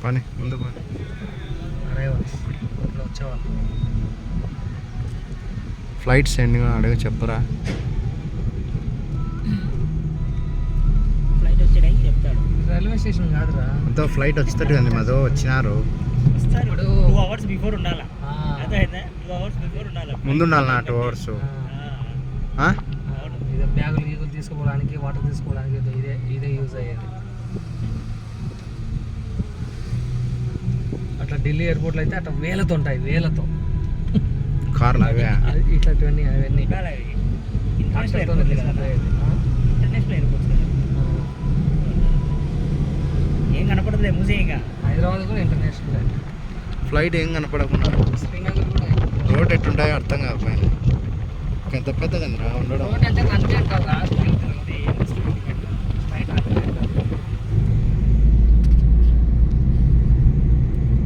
పని ముందు పని అరే వచ్చేవా ఫ్లైట్ సెండింగ్ అడగ చెప్పరా ఫ్లైట్ వచ్చేడానికి చెప్తాడు. రైల్వే స్టేషన్ కాదురా అంతా ఫ్లైట్ వచ్చేటట్టు కానీ మదో వచ్చినారు వస్తారు. ఇప్పుడు 2 hours బిఫోర్ ఉండాలా. అర్థమైందా? 2 hours బిఫోర్ ఉండాలా. ముందు ఉండాలి నా 2 hours అవును. ఇదే బ్యాగులు గీగులు తీసుకోవడానికి వాటర్ తీసుకోవడానికి ఇదే యూజ్ అయ్యేది. అట్లా ఢిల్లీ ఎయిర్పోర్ట్లో అయితే అట్లా వేలతో ఉంటాయి వేలతో కార్లు అవే ఇట్లాంటివన్నీ అవన్నీ ఉండాలి అవి. ఇంటర్నేషనల్ అట్లతోనే ఎయిర్పోర్ట్ కదా. తీసుకుంటాయి. ఇంటర్నేషనల్ ఎయిర్పోర్ట్స్ కదా. ఏం కనపడదులే మూసేయంగా. హైదరాబాద్ కూడా ఇంటర్నేషనల్. ఫ్లైట్ ఏం శ్రీనగర్ కూడా రోడ్ ఎట్లుంటాయో అర్థం కాకపోయింది ఎంత పెద్దగా ఉండడం